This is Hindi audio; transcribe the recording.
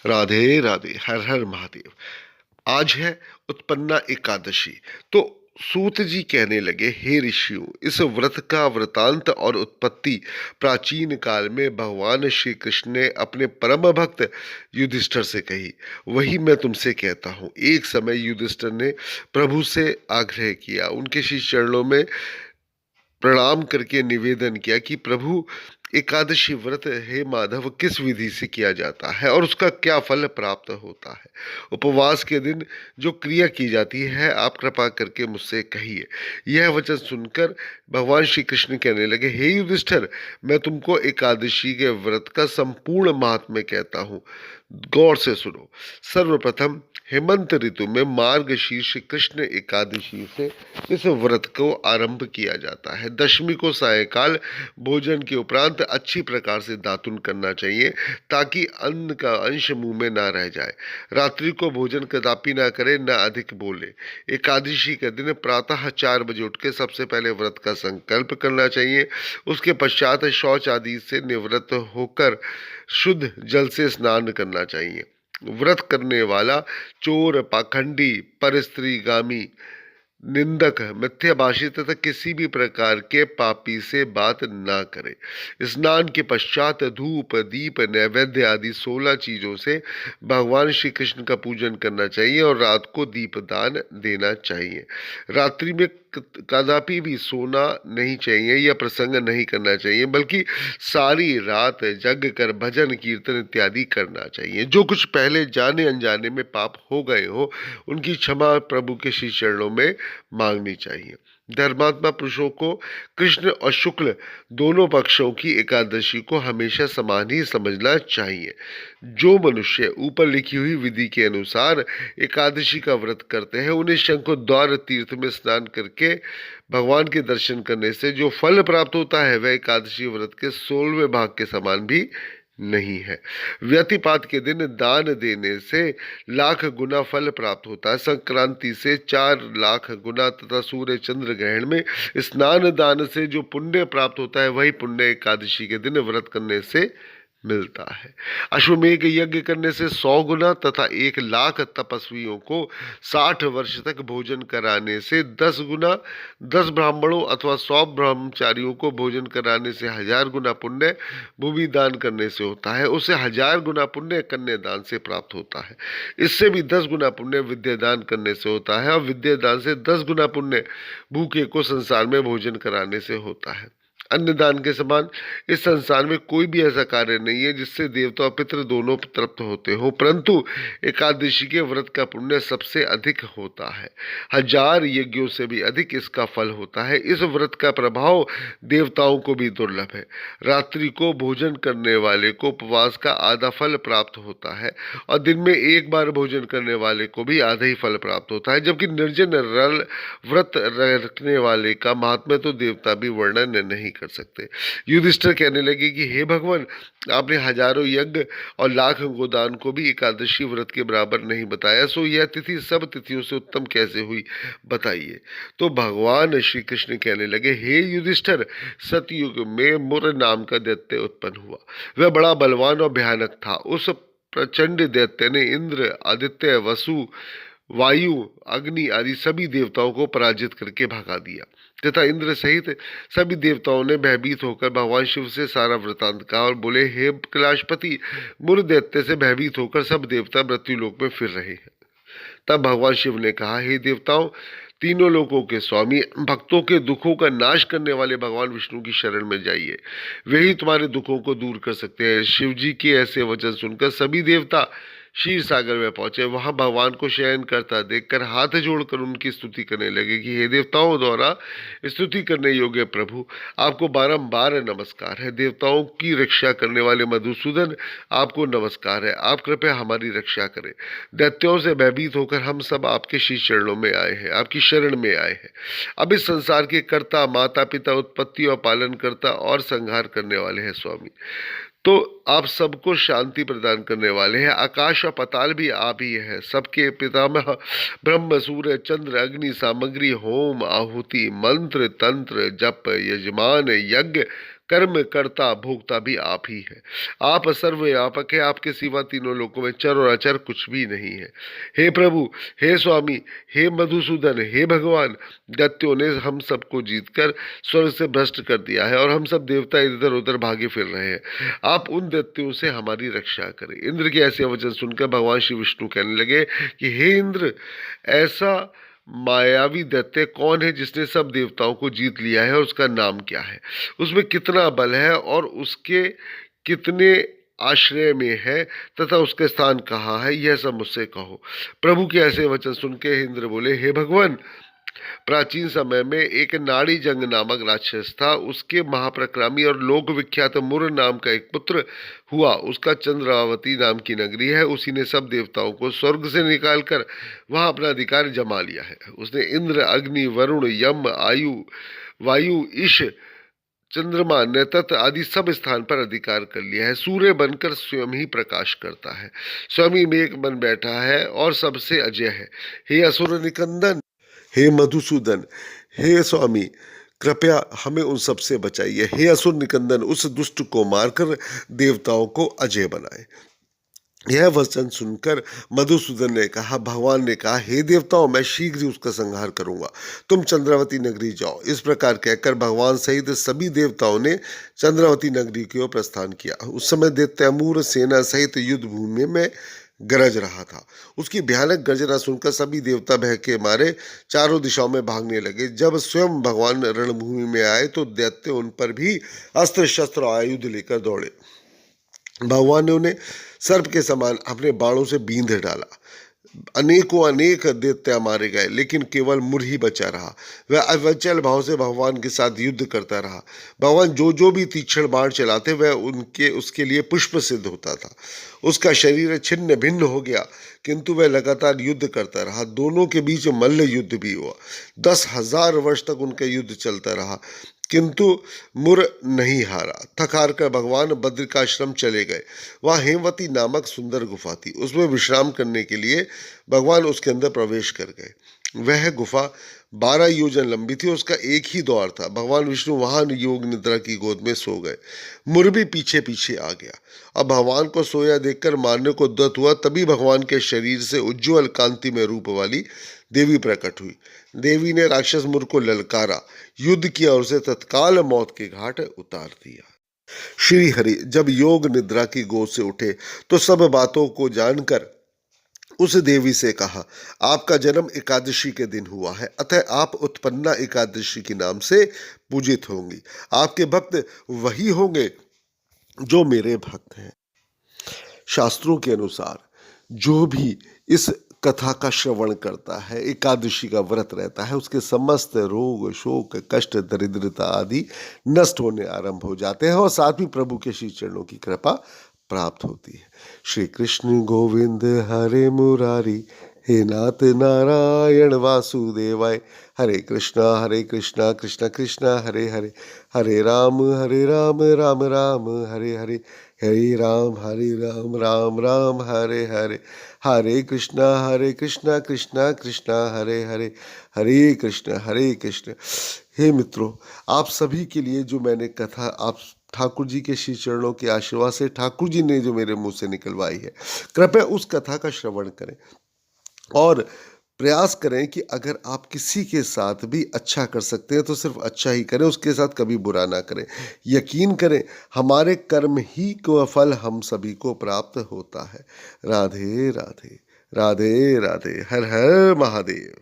राधे राधे, हर हर महादेव। आज है उत्पन्ना एकादशी। तो सूत जी कहने लगे, हे ऋषियों, इस व्रत का वृतांत और उत्पत्ति प्राचीन काल में भगवान श्री कृष्ण ने अपने परम भक्त युधिष्ठिर से कही। वही मैं तुमसे कहता हूँ। एक समय युधिष्ठिर ने प्रभु से आग्रह किया, उनके श्री चरणों में प्रणाम करके निवेदन किया कि प्रभु, एकादशी व्रत हे माधव किस विधि से किया जाता है और उसका क्या फल प्राप्त होता है। उपवास के दिन जो क्रिया की जाती है, आप कृपा करके मुझसे कहिए। यह वचन सुनकर भगवान श्री कृष्ण कहने लगे, हे युधिष्ठिर, मैं तुमको एकादशी के व्रत का संपूर्ण महात्म्य कहता हूँ। गौर से सुनो। सर्वप्रथम हेमंत ऋतु में मार्गशीर्ष कृष्ण एकादशी से इस व्रत को आरंभ किया जाता है। दशमी को सायकाल भोजन के उपरांत अच्छी प्रकार से दातुन करना चाहिए, ताकि अन्न का अंश मुंह में ना रह जाए। रात्रि को भोजन कदापि ना करे, न अधिक बोले। एकादशी के दिन प्रातः 4 बजे उठ के सबसे पहले व्रत का संकल्प करना चाहिए। उसके पश्चात शौच आदि से निवृत्त होकर शुद्ध जल से स्नान करना चाहिए। व्रत करने वाला चोर, पाखंडी, परस्त्रीगामी, निंदक, मिथ्याभाषी तथा किसी भी प्रकार के पापी से बात ना करे। स्नान के पश्चात धूप, दीप, नैवेद्य आदि 16 चीजों से भगवान श्री कृष्ण का पूजन करना चाहिए और रात को दीपदान देना चाहिए। रात्रि में कदापि भी सोना नहीं चाहिए या प्रसंग नहीं करना चाहिए, बल्कि सारी रात जग कर भजन कीर्तन इत्यादि करना चाहिए। जो कुछ पहले जाने अनजाने में पाप हो गए हो, उनकी क्षमा प्रभु के श्री चरणों में मांगनी चाहिए। धर्मात्मा पुरुषों को कृष्ण और शुक्ल दोनों पक्षों की एकादशी को हमेशा समान ही समझना चाहिए। जो मनुष्य ऊपर लिखी हुई विधि के अनुसार एकादशी का व्रत करते हैं, उन्हें शंखोद्वार तीर्थ में स्नान करके भगवान के दर्शन करने से जो फल प्राप्त होता है, वह एकादशी व्रत के 16वें भाग के समान भी नहीं है। व्यतिपात के दिन दान देने से लाख गुना फल प्राप्त होता है। संक्रांति से 4 लाख गुना तथा सूर्य चंद्र ग्रहण में स्नान दान से जो पुण्य प्राप्त होता है, वही पुण्य एकादशी के दिन व्रत करने से मिलता है। अश्वमेघ यज्ञ करने से 100 गुना तथा 1 लाख तपस्वियों को 60 वर्ष तक भोजन कराने से 10 गुना, 10 ब्राह्मणों अथवा 100 ब्रह्मचारियों को भोजन कराने से 1000 गुना पुण्य भूमि दान करने से होता है। उसे 1000 गुना पुण्य कन्यादान से प्राप्त होता है। इससे भी 10 गुना पुण्य विद्यादान करने से होता है और विद्यादान से 10 गुना पुण्य भूखे को संसार में भोजन कराने से होता है। अन्नदान के समान इस संसार में कोई भी ऐसा कार्य नहीं है जिससे देवता और पितृ दोनों तृप्त होते हो, परंतु एकादशी के व्रत का पुण्य सबसे अधिक होता है। 1000 यज्ञों से भी अधिक इसका फल होता है। इस व्रत का प्रभाव देवताओं को भी दुर्लभ है। रात्रि को भोजन करने वाले को उपवास का आधा फल प्राप्त होता है और दिन में एक बार भोजन करने वाले को भी आधा ही फल प्राप्त होता है। जबकि निर्जन व्रत रखने वाले का महात्म्य तो देवता भी वर्णन नहीं कर सकते। युधिष्ठिर कहने लगे कि हे भगवान, आपने हजारों यज्ञ और लाख गोदान को भी एकादशी व्रत के बराबर नहीं बताया, सो यह तिथि सब तिथियों से उत्तम कैसे हुई, बताइए। तो भगवान श्री कृष्ण कहने लगे, हे युधिष्ठिर, सतयुग में मुर नाम का दैत्य उत्पन्न हुआ। वह बड़ा बलवान और भयानक था। उस प्रचंड दैत्य ने इंद्र, आदित्य, वसु, वायु, अग्नि आदि सभी देवताओं को पराजित करके भगा दिया तथा इंद्र सहित सभी देवताओं ने भयभीत होकर भगवान शिव से सारा वृतांत कहा और बोले, हे कैलाशपति, मुर दैत्य से भयभीत होकर सब देवता मृत्युलोक में फिर रहे हैं। तब भगवान शिव ने कहा, हे देवताओं, तीनों लोकों के स्वामी, भक्तों के दुखों का नाश करने वाले भगवान विष्णु की शरण में जाइए। वे ही तुम्हारे दुखों को दूर कर सकते हैं। शिव जी के ऐसे वचन सुनकर सभी देवता क्षीर सागर में पहुंचे। वहां भगवान को शयन करता देखकर हाथ जोड़कर उनकी स्तुति करने लगे कि हे देवताओं द्वारा स्तुति करने योग्य प्रभु, आपको बारंबार नमस्कार है। देवताओं की रक्षा करने वाले मधुसूदन, आपको नमस्कार है। आप कृपया हमारी रक्षा करें। दैत्यों से भयभीत होकर हम सब आपके श्री चरणों में आए हैं, आपकी शरण में आए हैं। अब इस संसार के कर्ता, माता पिता, उत्पत्ति और पालन करता और संहार करने वाले हैं स्वामी। तो आप सबको शांति प्रदान करने वाले हैं। आकाश और पाताल भी आप ही हैं। सबके पितामह ब्रह्म, सूर्य, चंद्र, अग्नि, सामग्री, होम, आहुति, मंत्र, तंत्र, जप, यजमान, यज्ञ, कर्म कर्ता भोक्ता भी आप ही है। आप सर्वव्यापक है, आपके सिवा तीनों लोकों में चर और अचर कुछ भी नहीं है। हे प्रभु, हे स्वामी, हे मधुसूदन, हे भगवान, दैत्यों ने हम सबको जीतकर स्वर्ग से भ्रष्ट कर दिया है और हम सब देवता इधर उधर भागे फिर रहे हैं। आप उन दैत्यों से हमारी रक्षा करें। इंद्र के ऐसे वचन सुनकर भगवान श्री विष्णु कहने लगे कि हे इंद्र, ऐसा मायावी दैत्य कौन है जिसने सब देवताओं को जीत लिया है और उसका नाम क्या है, उसमें कितना बल है और उसके कितने आश्रय में है तथा उसका स्थान कहाँ है, यह सब मुझसे कहो। प्रभु के ऐसे वचन सुन के इंद्र बोले, हे भगवान, प्राचीन समय में एक नाड़ी जंग नामक राक्षस था। उसके महाप्रक्रामी और लोक विख्यात मुर नाम का एक पुत्र हुआ। उसका चंद्रावती नाम की नगरी है। उसी ने सब देवताओं को स्वर्ग से निकालकर वहां अपना अधिकार जमा लिया है। उसने इंद्र, अग्नि, वरुण, यम, आयु, वायु, ईश, चंद्रमा, नैतत आदि सब स्थान पर अधिकार कर लिया है। सूर्य बनकर स्वयं ही प्रकाश करता है, स्वयं ही मेघ बन बैठा है और सबसे अजय है। हे असुर निकंदन, हे मधुसूदन, हे स्वामी, कृपया हमें उन सब से बचाइए। हे असुर निकंदन, उस दुष्ट को मारकर देवताओं को अजय बनाए। यह वचन सुनकर मधुसूदन ने कहा, भगवान ने कहा, हे देवताओं, मैं शीघ्र ही उसका संहार करूंगा, तुम चंद्रावती नगरी जाओ। इस प्रकार कहकर भगवान सहित सभी देवताओं ने चंद्रावती नगरी की ओर प्रस्थान किया। उस समय दैत्यामूर सेना सहित युद्ध भूमि में गरज रहा था। उसकी भयानक गर्जना सुनकर सभी देवता भय के मारे चारों दिशाओं में भागने लगे। जब स्वयं भगवान रणभूमि में आए तो दैत्य उन पर भी अस्त्र शस्त्र और आयुध लेकर दौड़े। भगवान ने उन्हें सर्प के समान अपने बाणों से बींध डाला। अनेकों अनेक दैत्य मारे गए, लेकिन केवल मुर ही बचा रहा। वह अविचल भाव से भगवान के साथ युद्ध करता रहा। भगवान जो जो भी तीक्ष्ण बाण चलाते वह उनके उसके लिए पुष्प सिद्ध होता था। उसका शरीर छिन्न भिन्न हो गया, किंतु वह लगातार युद्ध करता रहा। दोनों के बीच मल्ल युद्ध भी हुआ। 10,000 वर्ष तक उनका युद्ध चलता रहा, किंतु मुर नहीं हारा। थक हार कर भगवान बद्रिकाश्रम चले गए। वहाँ हेमवती नामक सुंदर गुफा थी। उसमें विश्राम करने के लिए भगवान उसके अंदर प्रवेश कर गए। वह गुफा 12 योजन लंबी थी। उसका एक ही द्वार था। भगवान विष्णु वहां योग निद्रा की गोद में सो गए। मुर भी पीछे पीछे आ गया। अब भगवान को सोया देखकर मारने को उद्यत हुआ। तभी भगवान के शरीर से उज्ज्वल कांति में रूप वाली देवी प्रकट हुई। देवी ने राक्षस मुर को ललकारा, युद्ध किया और उसे तत्काल मौत के घाट उतार दिया। श्री हरि जब योग निद्रा की गोद से उठे तो सब बातों को जानकर उस देवी से कहा, आपका जन्म एकादशी के दिन हुआ है, अतः आप उत्पन्ना एकादशी के नाम से पूजित होंगी। आपके भक्त वही होंगे जो मेरे भक्त हैं। शास्त्रों के अनुसार जो भी इस कथा का श्रवण करता है, एकादशी का व्रत रहता है, उसके समस्त रोग, शोक, कष्ट, दरिद्रता आदि नष्ट होने आरंभ हो जाते हैं और साथ ही प्रभु के श्री चरणों की कृपा प्राप्त होती है। श्री कृष्ण गोविंद हरे मुरारी, हे नाथ नारायण वासुदेवाय, हरे कृष्णा कृष्ण कृष्ण हरे हरे, हरे राम राम राम हरे हरे, हरे राम राम राम हरे हरे, हरे कृष्णा कृष्ण कृष्ण हरे हरे, हरे कृष्ण। हे मित्रों, आप सभी के लिए जो मैंने कथा आप ठाकुर जी के श्री चरणों के आशीर्वाद से ठाकुर जी ने जो मेरे मुंह से निकलवाई है, कृपया उस कथा का श्रवण करें और प्रयास करें कि अगर आप किसी के साथ भी अच्छा कर सकते हैं तो सिर्फ अच्छा ही करें, उसके साथ कभी बुरा ना करें। यकीन करें, हमारे कर्म ही का फल हम सभी को प्राप्त होता है। राधे राधे, राधे राधे, हर हर महादेव।